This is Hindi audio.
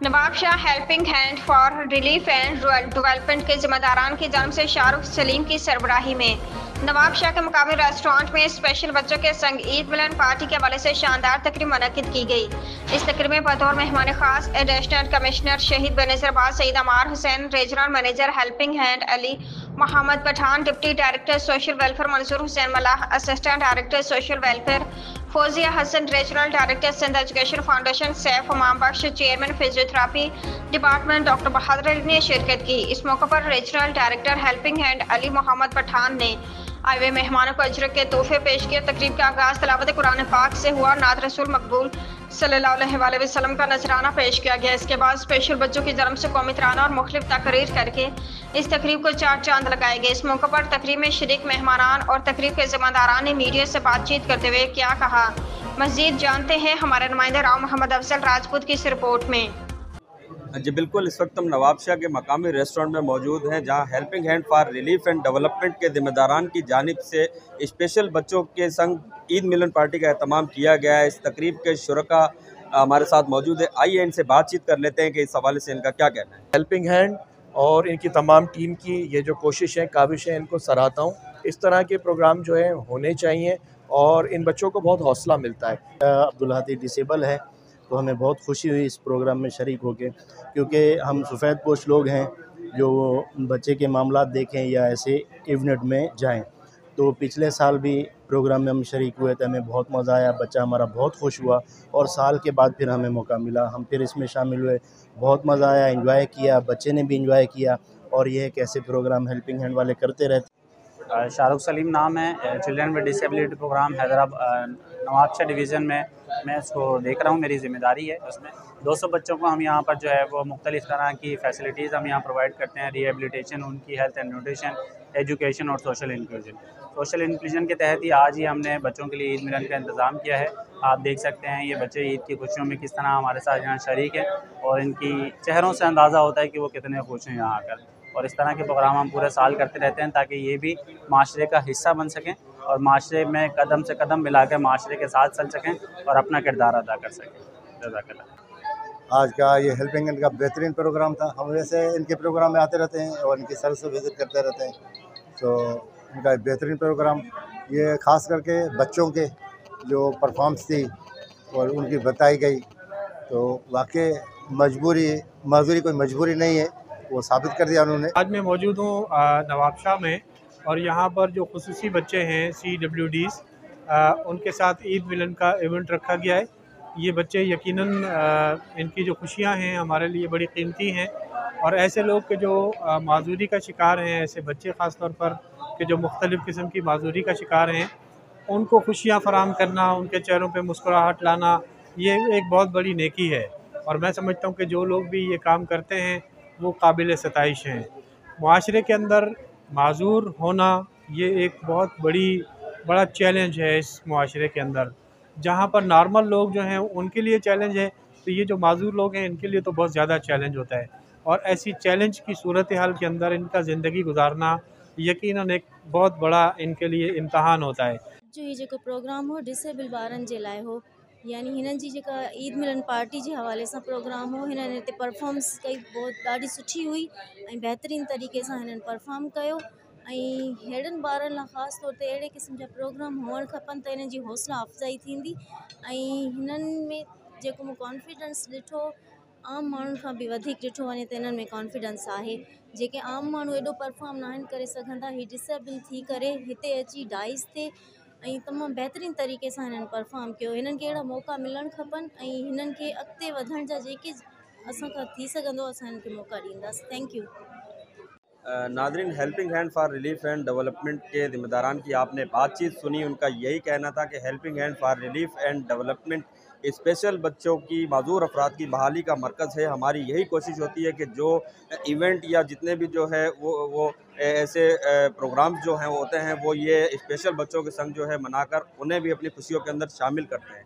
Nawab Shah helping hand for relief and development के जिम्मेदारान की जानिब से शाहरुख सलीम की सरबराही में नवाब शाह के मुकामी रेस्टोरेंट में स्पेशल बच्चों के संग ईद मिलन पार्टी के हवाले से शानदार तकरीब मुनक्किद की गई। इस तकरीब में बतौर मेहमान खास additional commissioner Shaheed Benazirabad Saeed Amar Hussain, regional manager Helping Hand Ali Mohammad Pathan, deputy director social welfare Mansoor Hussain Mallah, assistant director social welfare Fauzia Hasan, regional director Sindh Education Foundation Saif Imam Bakhsh, chairman physiotherapy department doctor Bahadur Ali ने शिरकत की। इस मौके पर regional director Helping Hand Ali Mohammad Pathan ने आए हुए मेहमानों को अजर के तोहफे पेश किए। तकरीब का आगाज तलावत कुरान पाक से हुआ। नात रसूल मकबूल सल्लल्लाहु अलैहि वसल्लम का नजराना पेश किया गया। इसके बाद स्पेशल बच्चों की जानब से कौमी तराना और मुख्तलिफ तकरीर करके इस तकरीब को चार चांद लगाए गए। इस मौके पर तकरीब में शरीक मेहमानान और तकरीब के जिम्मेदारान ने मीडिया से बातचीत करते हुए क्या कहा, मजीद जानते हैं हमारे नुमाइंदे राव मोहम्मद अफजल राजपूत की इस रिपोर्ट में। जी बिल्कुल, इस वक्त हम नवाब शाह के मकामी रेस्टोरेंट में मौजूद हैं, जहां helping hand for relief and development के जिम्मेदारान की जानिब से स्पेशल बच्चों के संग ईद मिलन पार्टी का एहतमाम किया गया है। इस तकरीब के शुरका हमारे साथ मौजूद है। आइए इनसे बातचीत कर लेते हैं कि इस हवाले से इनका क्या कहना है। हेल्पिंग हैंड और इनकी तमाम टीम की ये जो कोशिश है, काविश है, इनको सराहता हूँ। इस तरह के प्रोग्राम जो है होने चाहिए और इन बच्चों को बहुत हौसला मिलता है। अब्दुल हादी डिसेबल है, तो हमें बहुत खुशी हुई इस प्रोग्राम में शरीक होकर, क्योंकि हम सफ़ेद पोश लोग हैं जो बच्चे के मामला देखें या ऐसे इवेंट में जाएं। तो पिछले साल भी प्रोग्राम में हम शरीक हुए थे, हमें बहुत मज़ा आया, बच्चा हमारा बहुत खुश हुआ और साल के बाद फिर हमें मौका मिला, हम फिर इसमें शामिल हुए, बहुत मज़ा आया, एंजॉय किया, बच्चे ने भी एंजॉय किया। और ये एक ऐसे प्रोग्राम हेल्पिंग हैंड वाले करते रहते। शाहरुख सलीम नाम है, children with disability program Hyderabad Nawab Shah division में मैं इसको देख रहा हूँ, मेरी ज़िम्मेदारी है। उसमें 200 बच्चों को हम यहाँ पर जो है वो मुख्तलिफ़ तरह की फ़ैसिलिटीज़ हम यहाँ प्रोवाइड करते हैं, रिहेबिलिटेशन, उनकी हेल्थ एंड न्यूट्रिशन, एजुकेशन और सोशल इंक्लूजन। सोशल इंक्लूजन के तहत ही आज ही हमने बच्चों के लिए ईद मिलन का इंतज़ाम किया है। आप देख सकते हैं ये बच्चे ईद की खुशियों में किस तरह हमारे साथ यहाँ शरीक हैं और इनकी चेहरों से अंदाज़ा होता है कि वो कितने खुश हैं यहाँ आकर। और इस तरह के प्रोग्राम हम पूरे साल करते रहते हैं ताकि ये भी माशरे का हिस्सा बन सकें और माशरे में कदम से कदम मिलाकर माशरे के साथ चल सकें और अपना किरदार अदा कर सकें। जज़ाकल्लाह। आज का ये हेल्पिंग हैंड का बेहतरीन प्रोग्राम था। हम वैसे इनके प्रोग्राम में आते रहते हैं और इनकी सर्विस विज़िट करते रहते हैं, तो इनका बेहतरीन प्रोग्राम ये ख़ास करके बच्चों के जो परफॉर्मेंस थी और उनकी बताई गई, तो वाकई मजबूरी कोई मजबूरी नहीं है, वो साबित कर दिया उन्होंने। आज मैं मौजूद हूँ नवाब शाह में और यहाँ पर जो खुसूसी बच्चे हैं CWDs, उनके साथ ईद मिलन का इवेंट रखा गया है। ये बच्चे यकीनन इनकी जो खुशियाँ हैं हमारे लिए बड़ी कीमती हैं और ऐसे लोग के जो माजूरी का शिकार हैं, ऐसे बच्चे ख़ास तौर पर के जो मुख्तलिफ़ किस्म की माजूरी का शिकार हैं, उनको खुशियाँ फराहम करना, उनके चेहरों पे मुस्कुराहट लाना, ये एक बहुत बड़ी नेकी है। और मैं समझता हूँ कि जो लोग भी ये काम करते हैं वो काबिल सताइश हैं। मुआशरे के अंदर माजूर होना ये एक बहुत बड़ा चैलेंज है इस मुआशरे के अंदर। जहाँ पर नॉर्मल लोग जो हैं उनके लिए चैलेंज है, तो ये जो माजूर लोग हैं इनके लिए तो बहुत ज़्यादा चैलेंज होता है। और ऐसी चैलेंज की सूरत हाल के अंदर इनका ज़िंदगी गुजारना यकीनन एक बहुत बड़ा इनके लिए इम्तहान होता है। जो ये जो प्रोग्राम हो डिसेबल ॿारनि जे लाइ हो, यानी हिननि जी जेका ईद मिलन पार्टी जे हवाले सां प्रोग्राम हो, हिननि हिते परफॉर्मेंस कई, बहुत ॾाढी सुठी हुई ऐं बहितरीन तरीक़े सां हिननि परफॉर्म कयो। ऐं हेड़नि ॿारनि लाइ ख़ासि तौर ते अहिड़े क़िस्म जा प्रोग्राम हुअणु खपनि त हिननि जी हौसला अफ़ज़ाई थींदी। ऐं हिननि में जेको मूं कॉन्फिडेंस ॾिठो, आम माण्हुनि खां बि वधीक ॾिठो वञे त हिननि में कॉन्फिडेंस आहे। जेके आम माण्हू एॾो परफॉर्म नाहिनि करे सघंदा, ही डिसेबल थी करे हिते अची डाइस ते ऐं तमामु बहितरीन तरीक़े सां हिननि परफॉर्म कयो। हिननि खे अहिड़ा मौक़ा मिलणु खपनि ऐं हिननि खे अॻिते वधण जा जेके असांखां थी सघंदो असां हिननि खे मौक़ा ॾींदासीं। Thank you. Nadreen, helping hand for relief and development के जिम्मेदारान की आपने बातचीत सुनी। उनका यही कहना था कि helping hand for relief and development special बच्चों की माजूर अफराद की बहाली का मरकज़ है। हमारी यही कोशिश होती है कि जो इवेंट या जितने भी जो है वो ऐसे प्रोग्राम्स जो हैं होते हैं, वो ये स्पेशल बच्चों के संग जो है मनाकर उन्हें भी अपनी खुशियों के अंदर शामिल करते हैं।